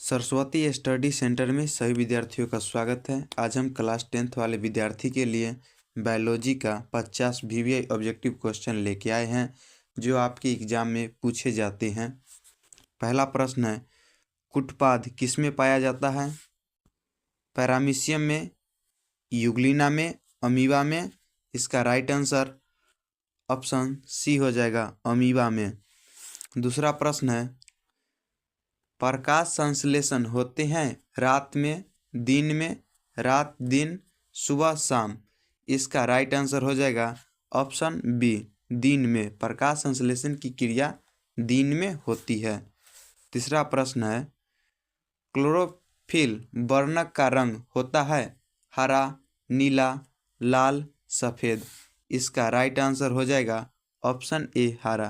Saraswati study centre में सभी विद्यार्थियों का स्वागत है। आज हम क्लास 10th वाले विद्यार्थी के लिए बायोलॉजी का 50 VVI ऑब्जेक्टिव क्वेश्चन लेके आए हैं जो आपके एग्जाम में पूछे जाते हैं। पहला प्रश्न है, कुटपाद किस में पाया जाता है? पैरामीशियम में, यूग्लिना में, अमीबा में। इसका राइट आंसर ऑप्शन सी हो जाएगा, अमीबा में। दूसरा प्रश्न है, प्रकाश संश्लेषण होते हैं रात में, दिन में, रात दिन, सुबह शाम। इसका राइट आंसर हो जाएगा ऑप्शन बी, दिन में। प्रकाश संश्लेषण की क्रिया दिन में होती है। तीसरा प्रश्न है, क्लोरोफिल वर्णक का रंग होता है हरा, नीला, लाल, सफ़ेद। इसका राइट आंसर हो जाएगा ऑप्शन ए, हरा।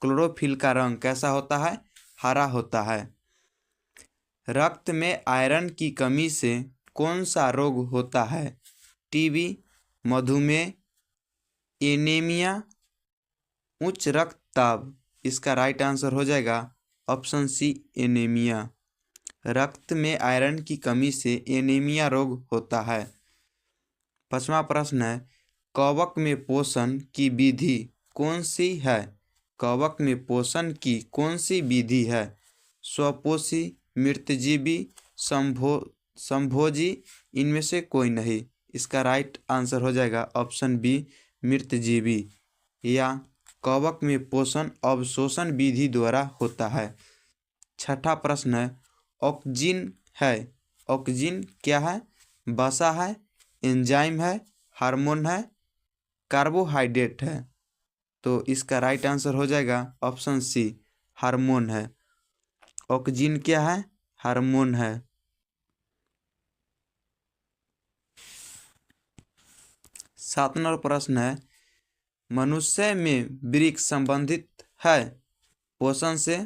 क्लोरोफिल का रंग कैसा होता है? हरा होता है। रक्त में आयरन की कमी से कौन सा रोग होता है? टीबी, मधुमेह, एनीमिया, उच्च रक्तचाप। इसका राइट आंसर हो जाएगा ऑप्शन सी, एनीमिया। रक्त में आयरन की कमी से एनीमिया रोग होता है। पांचवा प्रश्न है, कवक में पोषण की विधि कौन सी है? कवक में पोषण की कौन सी विधि है? स्वपोषी, मृतजीवी, संभोजी, इनमें से कोई नहीं। इसका राइट आंसर हो जाएगा ऑप्शन बी, मृतजीवी। या कवक में पोषण अवशोषण विधि द्वारा होता है। छठा प्रश्न है, ऑक्जिन है। ऑक्जिन क्या है? वसा है, एंजाइम है, हार्मोन है, कार्बोहाइड्रेट है। तो इसका राइट आंसर हो जाएगा ऑप्शन सी, हार्मोन है। ऑक्जिन क्या है? हार्मोन है। सातवां प्रश्न है, मनुष्य में वृक्क संबंधित है पोषण से,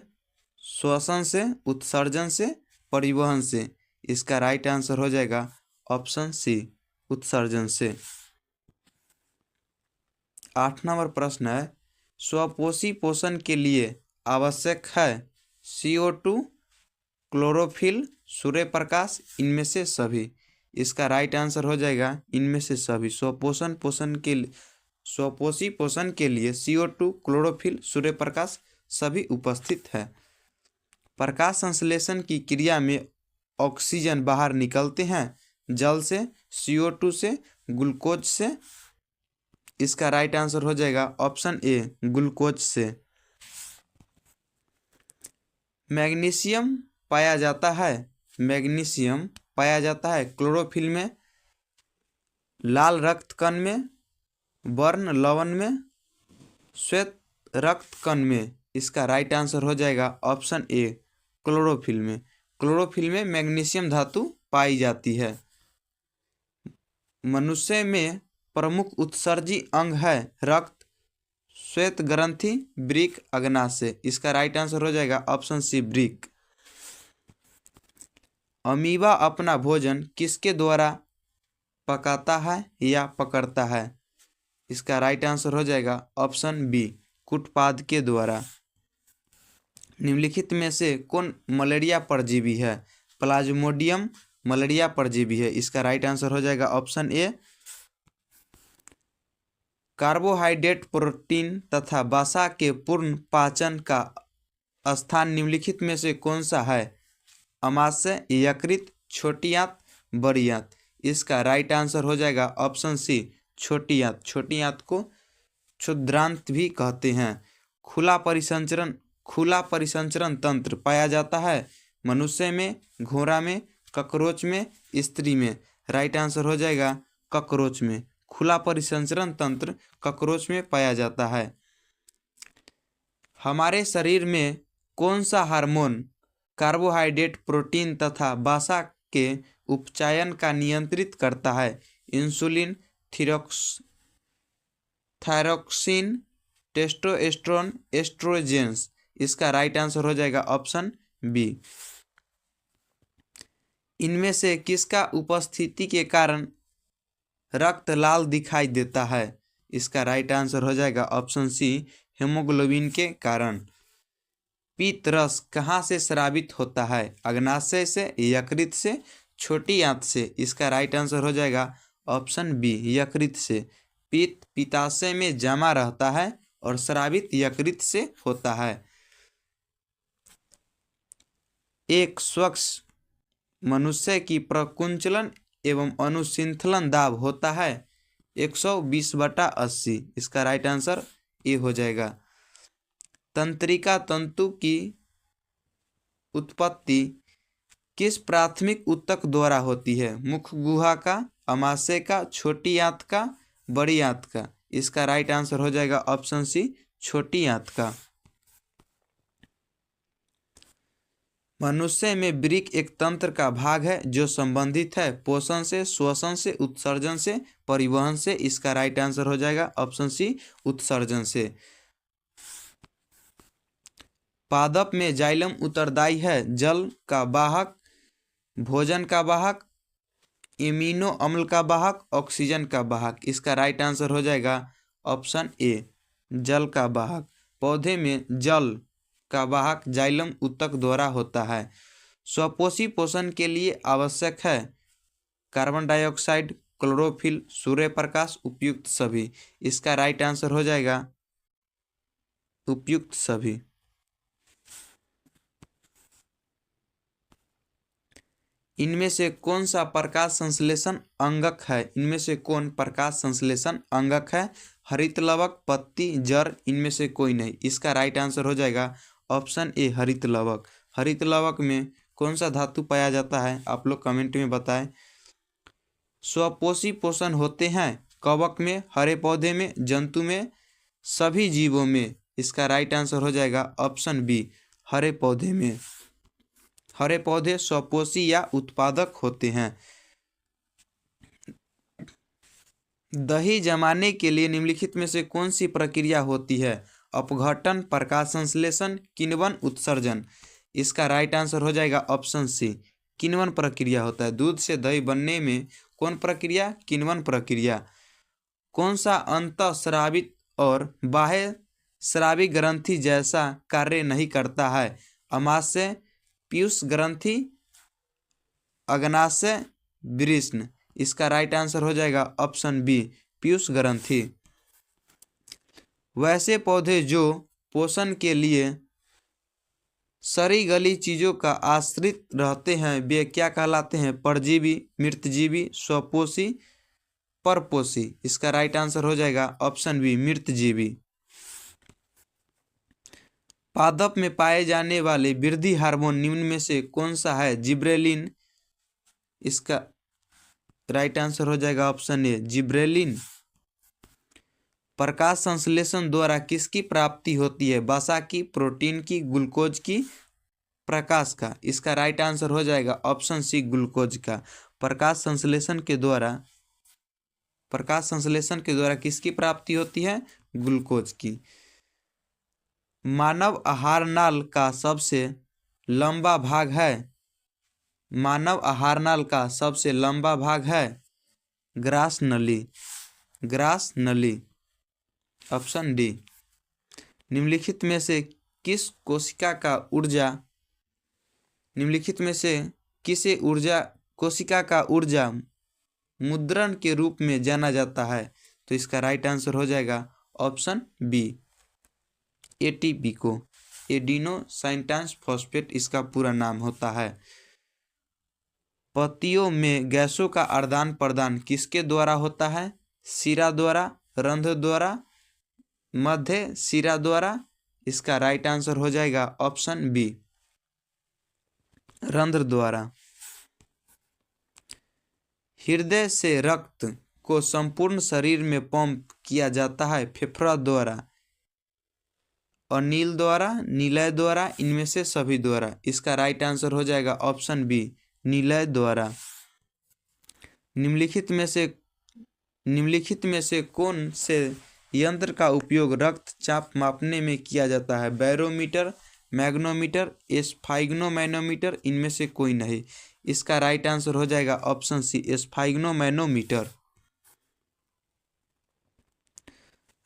श्वसन से, उत्सर्जन से, परिवहन से। इसका राइट आंसर हो जाएगा ऑप्शन सी, उत्सर्जन से। आठवां प्रश्न है, स्वपोषी पोषण के लिए आवश्यक है CO2, क्लोरोफिल, सूर्य प्रकाश, इनमें से सभी। इसका राइट आंसर हो जाएगा इनमें से सभी। स्वपोषी पोषण के लिए CO2, क्लोरोफिल, सूर्य प्रकाश सभी उपस्थित है। प्रकाश संश्लेषण की क्रिया में ऑक्सीजन बाहर निकलते हैं जल से, CO2 से, ग्लूकोज से। इसका राइट आंसर हो जाएगा ऑप्शन ए, ग्लूकोज से। मैग्नीशियम पाया जाता है। मैग्नीशियम पाया जाता है क्लोरोफिल में, लाल रक्त कण में, वर्ण लवण में, श्वेत रक्त कण में। इसका राइट आंसर हो जाएगा ऑप्शन ए, क्लोरोफिल में। क्लोरोफिल में मैग्नीशियम धातु पाई जाती है। मनुष्य में प्रमुख उत्सर्जी अंग है रक्त, श्वेत ग्रंथि, वृक्क, अग्नाशय। इसका राइट आंसर हो जाएगा ऑप्शन सी, वृक्क। अमीबा अपना भोजन किसके द्वारा पकाता है या पकड़ता है? इसका राइट आंसर हो जाएगा ऑप्शन बी, कुटपाद के द्वारा। निम्नलिखित में से कौन मलेरिया परजीवी है? प्लाज्मोडियम मलेरिया परजीवी है। इसका राइट आंसर हो जाएगा ऑप्शन ए। कार्बोहाइड्रेट, प्रोटीन तथा वसा के पूर्ण पाचन का स्थान निम्नलिखित में से कौन सा है? अमाशय, यकृत, छोटी आंत, बड़ी आंत। इसका राइट आंसर हो जाएगा ऑप्शन सी, छोटी आंत। छोटी आंत को क्षुद्रांत भी कहते हैं। खुला परिसंचरण तंत्र पाया जाता है मनुष्य में, घोड़ा में, ककरोच में, स्त्री में। राइट आंसर हो जाएगा ककरोच में। खुला परिसंचरण तंत्र ककरोच में पाया जाता है। हमारे शरीर में कौन सा हार्मोन कार्बोहाइड्रेट, प्रोटीन तथा वसा के उपचयन का नियंत्रित करता है? Insulin, thyroxine, testosterone, oestrogens. इसका राइट आंसर हो जाएगा ऑप्शन बी। इनमें से किसका उपस्थिति के कारण रक्त लाल दिखाई देता है? इसका राइट आंसर हो जाएगा ऑप्शन सी, हेमोग्लोबिन के कारण। पीत रस कहाँ से स्रावित होता है? अग्नाशय से, यकृत से, छोटी आंत से। इसका राइट आंसर हो जाएगा ऑप्शन बी, यकृत से। पित्त पित्ताशय में जमा रहता है और स्रावित यकृत से होता है। एक स्वच्छ मनुष्य की प्रकुंचलन एवं अनुसिंथलन दाब होता है 120/80। इसका राइट आंसर ए हो जाएगा। तंत्रिका तंतु की उत्पत्ति किस प्राथमिक ऊतक द्वारा होती है? मुख गुहा का, अमाशय का, छोटी आंत का, बड़ी आंत का। इसका राइट आंसर हो जाएगा ऑप्शन सी, छोटी आंत का। मनुष्य में वृक्क एक तंत्र का भाग है जो संबंधित है पोषण से, श्वसन से, उत्सर्जन से, परिवहन से। इसका राइट आंसर हो जाएगा ऑप्शन सी, उत्सर्जन से। पादप में जाइलम उत्तरदायी है जल का वाहक, भोजन का वाहक, एमिनो अम्ल का वाहक, ऑक्सीजन का वाहक। इसका राइट आंसर हो जाएगा ऑप्शन ए, जल का वाहक। पौधे में जल का वाहक जाइलम ऊतक द्वारा होता है। स्वपोषी पोषण के लिए आवश्यक है carbon dioxide, chlorophyll, Surya Prakash, उपयुक्त सभी। इसका राइट आंसर हो जाएगा उपयुक्त सभी। इनमें से कौन सा प्रकाश संश्लेषण अंगक है? इनमें से कौन प्रकाश संश्लेषण अंगक है? हरित लवक, पत्ती, जड़, इनमें से कोई नहीं। इसका राइट आंसर हो जाएगा ऑप्शन ए, हरित लवक। हरित लवक में कौन सा धातु पाया जाता है? आप लोग कमेंट में बताएं। स्वपोषी पोषण होते हैं कवक में, हरे पौधे में, जंतु में, सभी जीवों में। इसका राइट आंसर हो जाएगा ऑप्शन बी, हरे पौधे में। हरे पौधे स्वपोषी या उत्पादक होते हैं। दही जमाने के लिए निम्नलिखित में से कौन सी प्रक्रिया होती है? अपघटन, प्रकाश संश्लेषण, किण्वन, उत्सर्जन। इसका राइट आंसर हो जाएगा ऑप्शन सी, किण्वन प्रक्रिया होता है। दूध से दही बनने में कौन प्रक्रिया? किण्वन प्रक्रिया। कौन सा अंतःस्रावित और बाह्य स्रावी ग्रंथि जैसा कार्य नहीं करता है? अमाशय, पीयूष ग्रंथि, अग्नाशय, वृषण। इसका राइट आंसर हो जाएगा ऑप्शन बी, पीयूष ग्रंथि। वैसे पौधे जो पोषण के लिए सड़ी गली चीजों का आश्रित रहते हैं वे क्या कहलाते हैं? परजीवी, मृतजीवी, स्वपोषी, परपोषी। इसका राइट आंसर हो जाएगा ऑप्शन बी, मृतजीवी। पादप में पाए जाने वाले वृद्धि हार्मोन निम्न में से कौन सा है? जिब्रेलिन। इसका राइट आंसर हो जाएगा ऑप्शन ए, जिब्रेलिन। प्रकाश संश्लेषण द्वारा किसकी प्राप्ति होती है? वसा की, प्रोटीन की, ग्लूकोज की, प्रकाश का। इसका राइट आंसर हो जाएगा ऑप्शन सी, ग्लूकोज का। प्रकाश संश्लेषण के द्वारा किसकी प्राप्ति होती है? ग्लूकोज की। मानव आहार नाल का सबसे लंबा भाग है? मानव आहार नाल का सबसे लंबा भाग है ग्रास नली। ग्रास नली, ऑप्शन डी। निम्नलिखित में से किस कोशिका का ऊर्जा निम्नलिखित में से किसे कोशिका का ऊर्जा मुद्रण के रूप में जाना जाता है? तो इसका राइट आंसर हो जाएगा ऑप्शन बी, एटीपी को। एडिनोसाइन ट्रांसफॉस्फेट इसका पूरा नाम होता है। पत्तियों में गैसों का आदान प्रदान किसके द्वारा होता है? शिरा द्वारा, रंध्र द्वारा, मध्य शिरा द्वारा। इसका राइट आंसर हो जाएगा ऑप्शन बी, रंध्र द्वारा। हृदय से रक्त को संपूर्ण शरीर में पंप किया जाता है फेफड़ा द्वारा, अनिल द्वारा, निलय द्वारा, इनमें से सभी द्वारा। इसका राइट आंसर हो जाएगा ऑप्शन बी, निलय द्वारा। निम्नलिखित में से कौन से यंत्र का उपयोग रक्तचाप मापने में किया जाता है? बैरोमीटर, मैग्नोमीटर, एस्फाइग्नोमैनोमीटर, इनमें से कोई नहीं। इसका राइट आंसर हो जाएगा ऑप्शन सी, एस्फाइग्नोमैनोमीटर।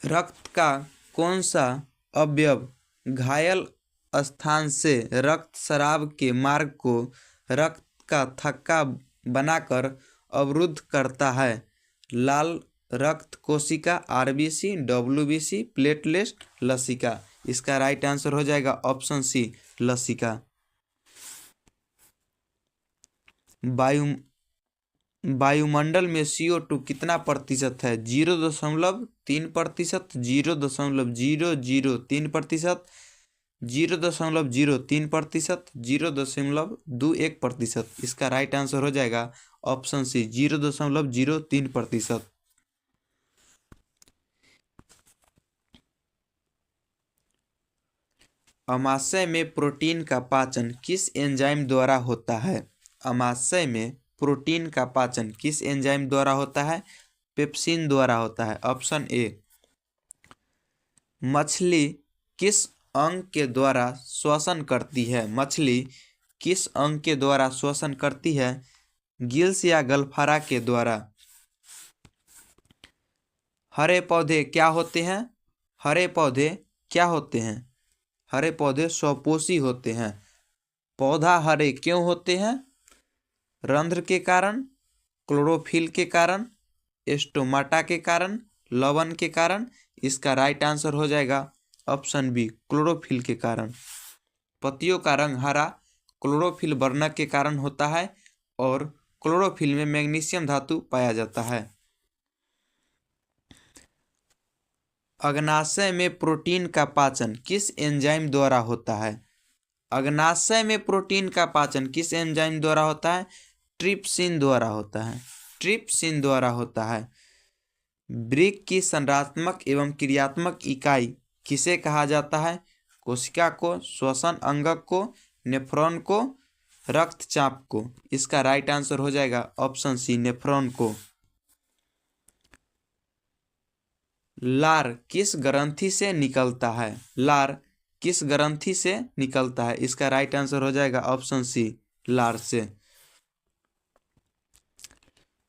रक्त का कौन सा अवयव घायल स्थान से रक्त स्राव के मार्ग को रक्त का थक्का बनाकर अवरुद्ध करता है। लाल रक्त कोशिका, आरबीसी, डब्ल्यूबीसी, प्लेटलेट, लसिका। इसका राइट आंसर हो जाएगा ऑप्शन सी, लसिका। वायुमंडल में CO2 कितना प्रतिशत है? 0.3%, 0.003%, 0.03%, 0.21%। इसका राइट आंसर हो जाएगा ऑप्शन सी, 0.03%। अमाशय में प्रोटीन का पाचन किस एंजाइम द्वारा होता है? अमाशय में प्रोटीन का पाचन किस एंजाइम द्वारा होता है? पेप्सिन द्वारा होता है। Option A. मछली किस अंग के द्वारा श्वसन करती है? मछली किस अंग के द्वारा श्वसन करती है? गिल्स या गलफारा के द्वारा? हरे पौधे क्या होते हैं? हरे पौधे क्या होते हैं? हरे पौधे स्वपोषी होते हैं। पौधा हरे क्यों होते हैं? रंध्र के कारण, क्लोरोफिल के कारण, स्टोमाटा के कारण, लवण के कारण। इसका राइट आंसर हो जाएगा ऑप्शन बी, क्लोरोफिल के कारण। पत्तियों का रंग हरा क्लोरोफिल वर्णक के कारण होता है और क्लोरोफिल में मैग्नीशियम धातु पाया जाता है। अग्नाशय में प्रोटीन का पाचन किस एंजाइम द्वारा होता है? अग्नाशय में प्रोटीन का पाचन किस एंजाइम द्वारा होता है? ट्रिप्सिन द्वारा होता है। ट्रिप्सिन द्वारा होता है। वृक्क की संरचनात्मक एवं क्रियात्मक इकाई किसे कहा जाता है? कोशिका को, श्वसन अंगक को, नेफ्रॉन को, रक्तचाप को। इसका राइट आंसर हो जाएगा ऑप्शन सी, नेफ्रॉन को। लार किस ग्रंथि से निकलता है? लार किस ग्रंथि से निकलता है? इसका राइट आंसर हो जाएगा ऑप्शन सी, लार से।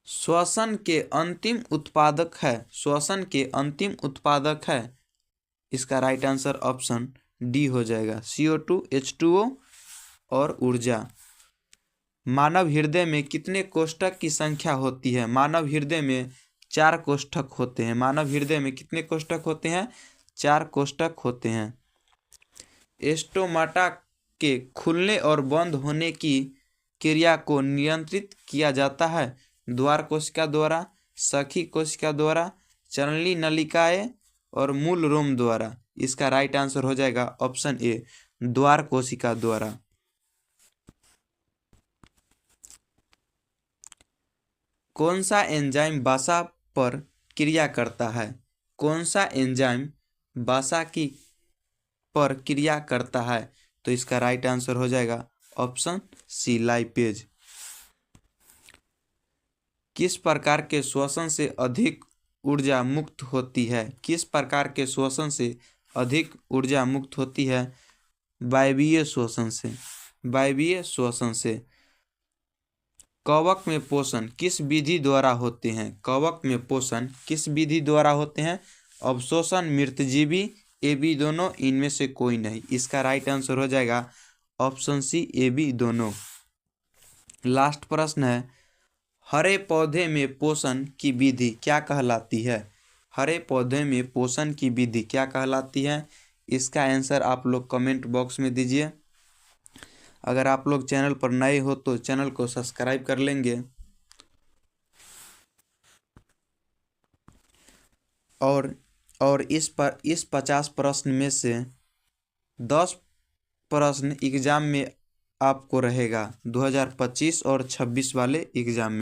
श्वसन के अंतिम उत्पादक है। श्वसन के अंतिम उत्पादक है। इसका राइट आंसर ऑप्शन डी हो जाएगा, CO2, H2O और ऊर्जा। मानव हृदय में कितने कोष्ठक की संख्या होती है? मानव हृदय में 4 कोष्ठक होते हैं। मानव हृदय में कितने कोष्ठक होते हैं? 4 कोष्ठक होते हैं। स्टोमाटा के खुलने और बंद होने की क्रिया को नियंत्रित किया जाता है द्वार कोशिका द्वारा, सखी कोशिका द्वारा, चलनी नलिकाएं और मूल रोम द्वारा। इसका राइट आंसर हो जाएगा ऑप्शन ए, द्वार कोशिका द्वारा। कौन सा एंजाइम वसा पर क्रिया करता है? कौन सा एंजाइम वसा की पर क्रिया करता है? तो इसका राइट आंसर हो जाएगा ऑप्शन सी, लाइपेज। किस प्रकार के श्वसन से अधिक ऊर्जा मुक्त होती है? किस प्रकार के श्वसन से अधिक ऊर्जा मुक्त होती है? वायवीय श्वसन से। वायवीय श्वसन से। कवक में पोषण किस विधि द्वारा होते हैं? कवक में पोषण किस विधि द्वारा होते हैं? अवशोषण, मृतजीवी, ए बी दोनों, इनमें से कोई नहीं। इसका राइट आंसर हो जाएगा ऑप्शन सी, ए बी दोनों। लास्ट प्रश्न है, हरे पौधे में पोषण की विधि क्या कहलाती है? हरे पौधे में पोषण की विधि क्या कहलाती है? इसका आंसर आप लोग कमेंट बॉक्स में दीजिए। अगर आप लोग चैनल पर नए हो तो चैनल को सब्सक्राइब कर लेंगे। और इस 50 प्रश्न में से 10 प्रश्न एग्जाम में आपको रहेगा 2025 और 26 वाले एग्जाम में।